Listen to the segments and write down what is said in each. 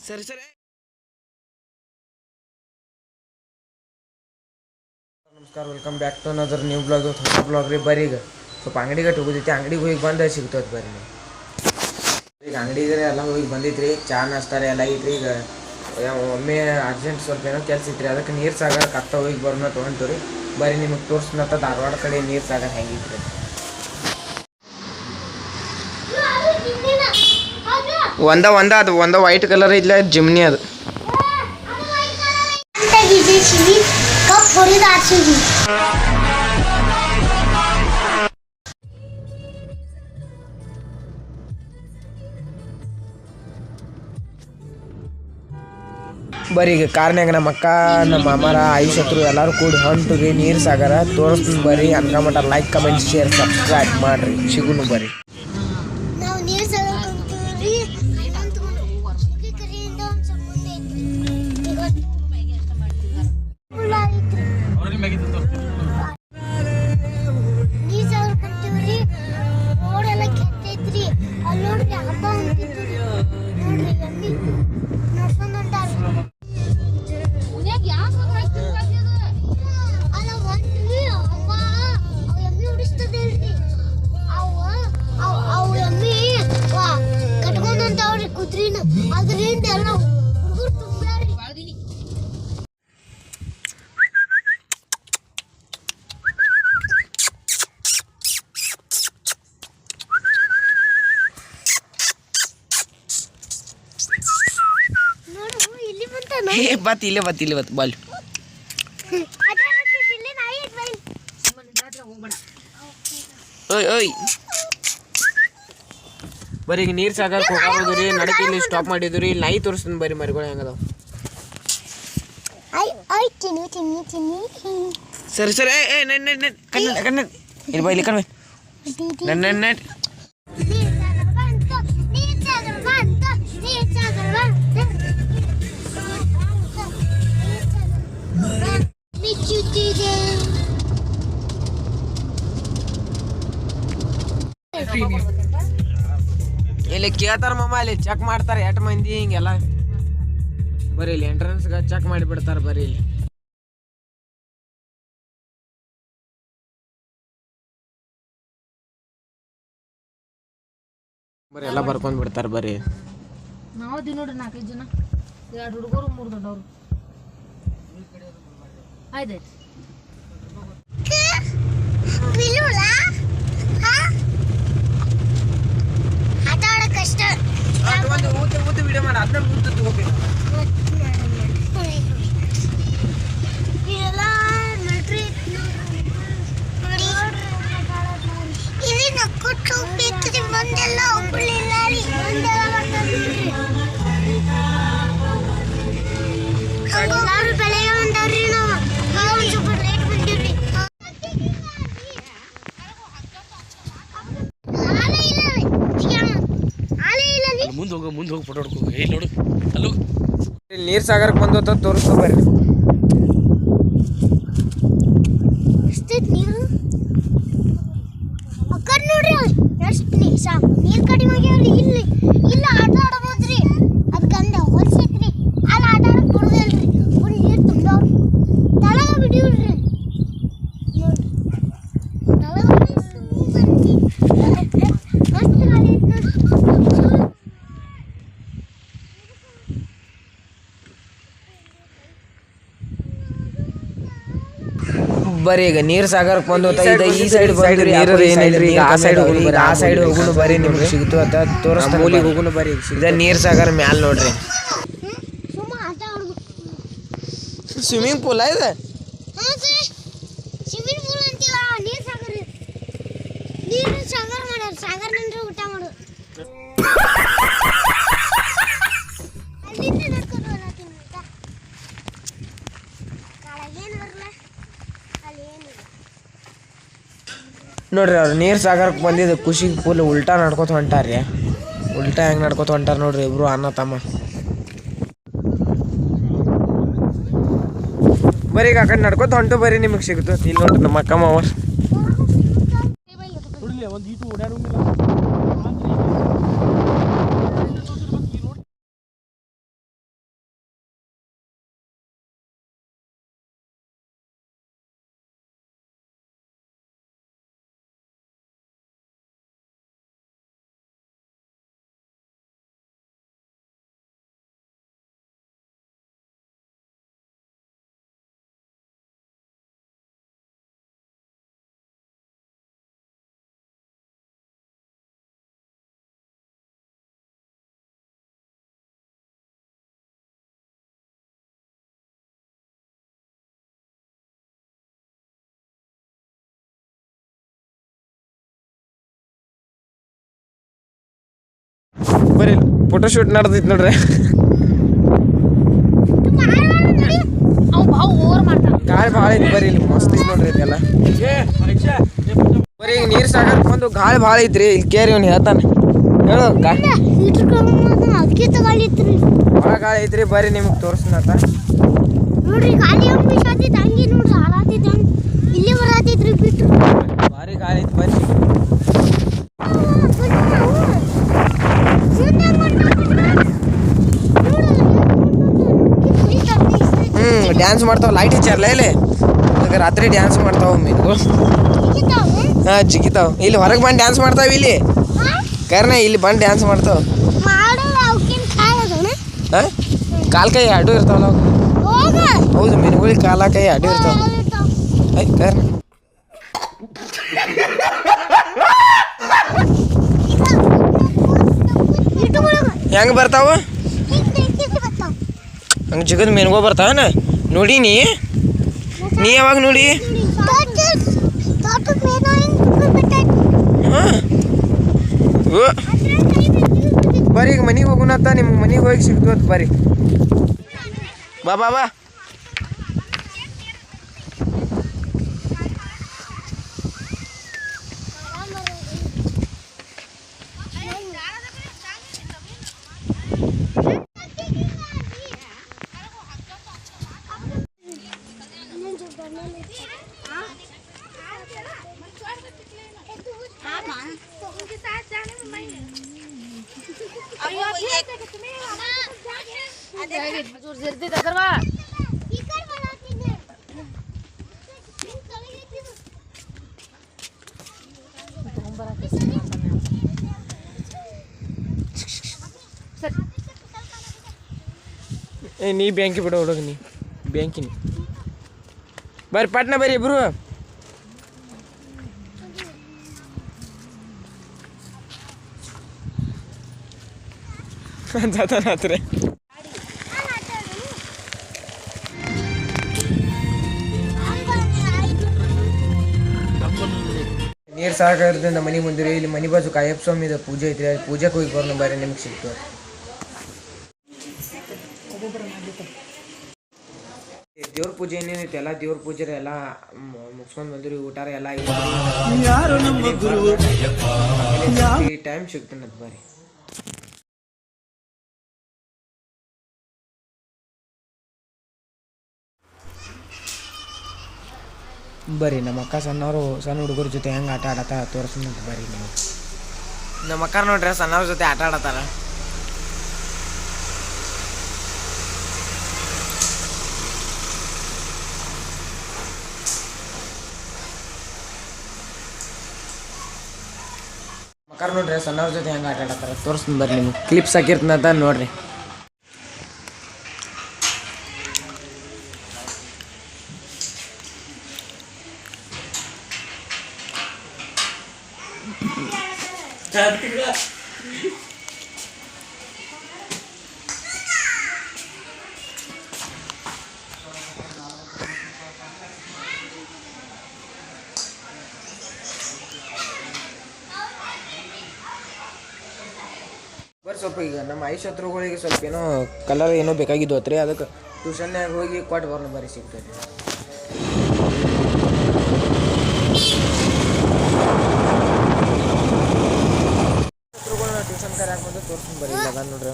ಸರಿ ಸರಿ ನಮಸ್ಕಾರ welcome back to another new blog ಹೊಸ ಬ್ಲಾಗ್ ರೀ ಬರ್ರಿ ಈಗ ಸ್ವಲ್ಪ ಅಂಗಡಿಗೆ ಹೋಗಿದ್ದೆ ಅಂಗಡಿಗೆ ಹೋಗಿ ಬಂದು ಸಿಗ್ತದೆ ಬರ್ರಿ ಈಗ ಅಂಗಡಿಗೆ ಎಲ್ಲ ಹೋಗಿ ಬಂದಿದ್ರಿ ಚಾ ನಾಸ್ತಾರೆ ಎಲ್ಲ ಐತ್ರಿ ಈಗ ಒಮ್ಮೆ ಅರ್ಜೆಂಟ್ ಸ್ವಲ್ಪ ಏನೋ ಕೆಲಸ ಇತ್ತು ರೀ ಅದಕ್ಕೆ ನೀರು ಸಾಗರ ಕತ್ತ ಹೋಗಿ ಬರೋಣ ತೊಗೊಂತೀವಿ ಬರ್ರಿ ನಿಮಗೆ ತೋರಿಸ್ನತ್ತ ಧಾರವಾಡ ಕಡೆ ನೀರು ಸಾಗರ ಹೆಂಗಿತ್ತು ಒಂದ ವೈಟ್ ಕಲರ್ ಇಲ್ಲ ಜಿಮ್ನಿ ಅದು ಬರೀ ಈಗ ಕಾರ್ನ್ಯಾಗ ನಮ್ಮ ಅಕ್ಕ ನಮ್ಮ ಮಾಮಾರ ಆಯುಷತ್ರು ಎಲ್ಲರೂ ಕೂಡಿ ಹೊಂಟು ನೀರು ಸಾಗರ ತೋರಿಸ್ತೀನಿ ಬರ್ರಿ ಅನ್ಕಮಟ ಲೈಕ್ ಕಮೆಂಟ್ ಶೇರ್ ಸಬ್ಸ್ಕ್ರೈಬ್ ಮಾಡ್ರಿ ಸಿಗುನು ಬರ್ರಿ ಬತ್ ಬಾಲ್ ಓಯ್ ಬರೀ ಈಗ ನೀರು ಸಾಗರ ಹೋಗೋದ್ರಿ ನಡಕ್ಕೆ ಇಲ್ಲಿ ಸ್ಟಾಪ್ ಮಾಡಿದ್ರಿ ಇಲ್ಲಿ ನಾಯಿ ತೋರಿಸ್ತೀನಿ ಬರೀ ಮರಿಗಳು ಹೆಂಗದಾವ ಸರಿ ಸರಿ ಕಣ್ಣ ಇಲ್ಲಿ ಬಾ ಇಲ್ಲಿ ಕಣ್ಣ ನನ್ನ ಇಲ್ಲಿ ಕೇಳ್ತಾರ ಮಾಮ ಇಲ್ಲಿ ಚೆಕ್ ಮಾಡ್ತಾರೆ ಎಷ್ಟು ಮಂದಿ ಹಿಂಗೆಲ್ಲ ಬರೀ ಇಲ್ಲಿ ಎಂಟ್ರೆನ್ಸ್ಗೆ ಚೆಕ್ ಮಾಡಿಬಿಡ್ತಾರೆ ಬರೀ ಇಲ್ಲಿ ಬರೀ ಎಲ್ಲ ಬರ್ಕೊಂಡ್ ಬಿಡ್ತಾರೆ ಬರೀ ನಾವು ನೋಡ್ರಿ 4-5 ಜನ 2 ಹುಡುಗರು 3 ದೊಡ್ಡವರು ಆಯ್ತು ವಿಡಿಯೋ ಮಾಡಿ ಅದನ್ನ ಹೋಗ್ಬೇಕು ಮುಂದೆ ಹೋಗಿ ಫೋಟೋ ಹೊಡ್ಕೋ ಇಲ್ಲಿ ನೋಡು ಅಲ್ಲೋ ಇಲ್ಲಿ ನೀರು ಸಾಗರಕ್ಕೆ ಬಂದು ತೋರಿಸ್ಕೊ ಬರ್ರಿ ನೀರು ನೋಡ್ರಿ ಎಷ್ಟು ನೀರು ಕಡಿಮೆ ಆಗ್ಯಾವ್ರಿ ಇಲ್ಲಿ ಇಲ್ಲ ಆಟ ಆಡಬೋದ್ರಿ ಅದು ಗಂಡ ಹೊಲ್ಸೈತ್ರಿ ಅಲ್ಲಿ ಆಟ ಆಡಕ್ ಬಿಡುದಿಲ್ರಿ ಫುಲ್ ನೀರು ತುಂಬ್ಯಾವ್ರಿ ತಳಗ ಬಿಡಿವ್ರಿ ನೋಡ್ರಿ ತಳಗ ಬರ್ತಿ ಮಸ್ತ್ ಗಾಡಿ ಐತಿ ನೋಡ್ರಿ ಬರೀ ಈಗ ನೀರು ಸಾಗರಕ್ಕೆ ಬಂದು ಈ ಸೈಡ್ ಬಂದ್ರಿ ನೀರು ಏನಿಲ್ರಿ ಈಗ ಆ ಸೈಡ್ ಹೋಗುನು ಬರೀ ನಿಮ್ಗೆ ಸಿಗ್ತು ಅಂತ ತೋರಿಸ್ತಾ ಮೂಲಿಗೆ ಹೋಗುನು ಬರೀ ಇದ ನೀರು ಸಾಗರ ಮ್ಯಾಲ ನೋಡ್ರಿ ಸ್ವಿಮ್ಮಿಂಗ್ ಪೂಲ್ ಇದೆ ಸ್ವಿಮ್ಮಿಂಗ್ ಪೂಲ್ ಅಂತಿಲ್ಲ ನೀರು ಸಾಗರ ನೀರು ಸಾಗರ ಮಾಡ್ಯಾರ ಸಾಗರ ನಂತರ ಊಟ ಮಾಡು ಅಲ್ಲಿಂದ ನಡ್ಕೊಂಡು ಹೋಗ್ತೀನಿ ಊಟ ಕಾಳಗೇನು ಬರಲ್ಲ ನೋಡ್ರಿ ಅವ್ರು ನೀರು ಸಾಗರಕ್ಕೆ ಬಂದಿದ್ದು ಖುಷಿ ಫುಲ್ ಉಲ್ಟಾ ನಡ್ಕೊತ ಹೊಂಟಾರ್ರಿ ಉಲ್ಟಾ ಹೆಂಗೆ ನಡ್ಕೊತ ಹೊಂಟಾರ ನೋಡ್ರಿ ಇಬ್ರು ಅಣ್ಣ ತಮ್ಮ ಬರೀ ಈಗ ಆ ಕಡೆ ನಡ್ಕೊತ ಹೊಂಟು ಬರೀ ನಿಮಗೆ ಸಿಗ್ತು ಇಲ್ಲಿ ನೋಡ್ರಿ ನಮ್ಮ ಅಕ್ಕ ಮಾವ ಬರ್ರಿ ಫೋಟೋ ಶೂಟ್ ನಡೆದೈತಿ ನೋಡ್ರಿ. ಅವ್ ಭಾಳ ಓವರ್ ಮಾಡ್ತಾನ. ಗಾಳಿ ಭಾಳ ಐತಿ ಬರ್ರಿ ಇಲ್ಲಿ ಮಸ್ತ್ ಐತಿ ನೋಡ್ರಿ ಇದೆಲ್ಲ. ಬರ್ರಿ ಈಗ ನೀರು ಸಾಗರ್ ಬಂದು ಗಾಳಿ ಭಾಳ ಐತ್ರಿ ಇಲ್ಲಿ ಕೇರಿ ಅವ್ನು ಹೇಳ್ತಾನೆ ಹೇಳು. ಭಾಳ ಗಾಳಿ ಐತ್ರಿ ಬರ್ರಿ ನಿಮ್ಗೆ ತೋರಿಸ್ನತ್ತ ನೋಡ್ರಿ ಗಾಳಿ ಹಂಗೆ ಹಂಗೆ ನೋಡ್ರಿ ಹಾಳಾತಿದ್ದ ಇಲ್ಲಿ ಬರತೈತ್ರಿ ಬಿಟ್ರು ಭಾರಿ ಗಾಳಿ ಐತಿ ಬರ್ರಿ. ಡ್ಯಾನ್ಸ್ ಮಾಡ್ತಾವ ಲೈಟ್ ಹಚ್ಚಾರಲ್ಲ ಇಲ್ಲಿ ಈಗ ರಾತ್ರಿ ಡ್ಯಾನ್ಸ್ ಮಾಡ್ತಾವ ಮೀನುಗಳು. ಹಾಂ ಜಿಗಿತಾವ ಇಲ್ಲಿ ಹೊರಗೆ ಬಂದು ಡ್ಯಾನ್ಸ್ ಮಾಡ್ತಾವ ಇಲ್ಲಿ ಕರ್ನ ಇಲ್ಲಿ ಬಂದು ಡ್ಯಾನ್ಸ್ ಮಾಡ್ತಾವ. ಹಾಂ ಕಾಲು ಕೈ ಅಡ್ಡು ಇರ್ತಾವಲ್ಲ ಹೌದು ಮೀನುಗಳಿಗೆ ಕಾಲ ಕೈ ಅಡ್ಡು ಇರ್ತಾವ. ಐ ಕರ್ನ ಹೆಂಗೆ ಬರ್ತಾವ ಹಂಗೆ ಜಿಗದ ಮೀನುಗಳು ಬರ್ತಾವನ ನೋಡೀನಿ. ನೀ ಯಾವಾಗ ನೋಡಿ? ಹಾಂ ಬರ್ರಿ ಈಗ ಮನೆಗೆ ಹೋಗೋಣತ್ತ ನಿಮ್ಗೆ ಮನೆಗೆ ಹೋಗಿ ಸಿಗ್ತವತ್ ಬರ್ರಿ. ಬಾ ಬಾ ಬಾ ಏ ನೀ ಬ್ಯಾಂಕಿ ಬಿಡೋ ಹುಡುಗ ನೀ ಬ್ಯಾಂಕಿನಿ ಬರ್ರಿ ಪಟ್ನ ಬರ್ರಿ ಇಬ್ರು. ಜಾತಾನಾತ್ರಿ ನೀರು ಸಾಕಾಗಿರೋದ್ರಿಂದ ಮನೆ ಮುಂದಿರಿ ಇಲ್ಲಿ ಮನೆ ಬಾಜು ಕಾಯಪ್ಪ ಸ್ವಾಮಿದ ಪೂಜೆ ಐತ್ರಿ ಅಲ್ಲಿ ಪೂಜೆಗೆ ಹೋಗಿ ಬರೋಣ ಬರ್ರಿ ನಿಮ್ಗೆ ಸಿಗ್ತದೆ. ದೇವ್ರ ಪೂಜೆ ಏನೇನೈತಿ ಎಲ್ಲ ದೇವ್ರ ಪೂಜೆ ಎಲ್ಲ ಮುಗಿಸ್ಕೊಂಡು ಬಂದಿರಿ ಊಟಾರ ಎಲ್ಲ ಈ ಟೈಮ್ ಸಿಗ್ತಾನಂತ ಬರ್ರಿ. ಬರ್ರಿ ನಮ್ಮ ಅಕ್ಕ ಸಣ್ಣವರು ಸಣ್ಣ ಹುಡುಗರ ಜೊತೆ ಹೆಂಗೆ ಆಟ ಆಡತ್ತ ತೋರಿಸ್ನಂತ ಬರ್ರಿ ನೀವು. ನಮ್ಮ ಅಕ್ಕ ನೋಡ್ರಿ ಸಣ್ಣವ್ರ ಜೊತೆ ಆಟ ಆಡತ್ತಾರ. ಮಕ್ಕಳು ನೋಡ್ರಿ ಸಣ್ಣವ್ರ ಜೊತೆ ಹೆಂಗೆ ಆಟ ಆಡತ್ತಾರ ತೋರಿಸ್ತೀನಿ ಬರ್ರಿ ನಿಮ್ಗೆ ಕ್ಲಿಪ್ಸ್ ಹಾಕಿರ್ತಂತ ನೋಡ್ರಿ. ಬರ್ರಿ ಸ್ವಲ್ಪ ಈಗ ನಮ್ಮ ಐಶತ್ರುಗಳಿಗೆ ಸ್ವಲ್ಪ ಏನೋ ಕಲರ್ ಏನೋ ಬೇಕಾಗಿದ್ದು ಅತ್ರಿ ಅದಕ್ಕೆ ಟ್ಯೂಷನ್ನಾಗ ಹೋಗಿ ಕೊಟ್ಟು ಬರೋಣ ಬರ್ರಿ ಸಿಗ್ತೈತಿ. ಟ್ಯೂಷನ್ ಕರ್ಯಾಕ ಬಂದು ತೋರಿಸ್ತೀನಿ ಬರ್ರಿ ಇಲ್ಲ ನೋಡ್ರಿ.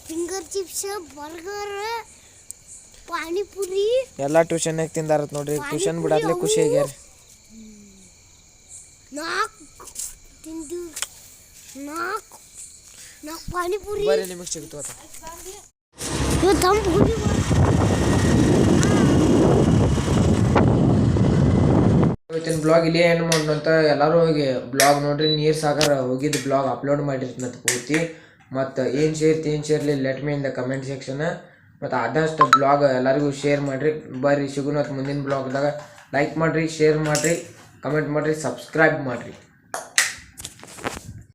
ಫಿಂಗರ್ ಚಿಪ್ಸ್ ಬರ್ಗರ್ ಪಾನಿಪುರಿ ಎಲ್ಲ ಟ್ಯೂಷನ್ನಾಗ ತಿಂದಾರತ್ ನೋಡ್ರಿ. ಟ್ಯೂಷನ್ ಬಿಡಾದ್ಲೆ ಖುಷಿ ಆಗ್ಯಾರ. ಪಾನಿಪುರಿ ಬರ್ರಿ ನಿಮಗೆ ಸಿಗ್ತವ. ಇವತ್ತಿನ ಬ್ಲಾಗ್ ಇಲ್ಲಿ ಏನು ಮಾಡೋಣ ಎಲ್ಲರೂ ಹೋಗಿ ಬ್ಲಾಗ್ ನೋಡ್ರಿ. ನೀರು ಸಾಗರ ಹೋಗಿದ್ದು ಬ್ಲಾಗ್ ಅಪ್ಲೋಡ್ ಮಾಡಿರ್ತಂತ ಪೂರ್ತಿ. ಮತ್ತು ಏನು ಸೇರ್ಲಿ let me in the comment section. ಮತ್ತು ಆದಷ್ಟು ಬ್ಲಾಗ್ ಎಲ್ಲರಿಗೂ ಶೇರ್ ಮಾಡಿರಿ. ಬರ್ರಿ ಸಿಗುನ ಮುಂದಿನ ಬ್ಲಾಗ್ದಾಗ. ಲೈಕ್ ಮಾಡಿರಿ, ಶೇರ್ ಮಾಡಿರಿ, ಕಮೆಂಟ್ ಮಾಡಿರಿ, ಸಬ್ಸ್ಕ್ರೈಬ್ ಮಾಡಿರಿ.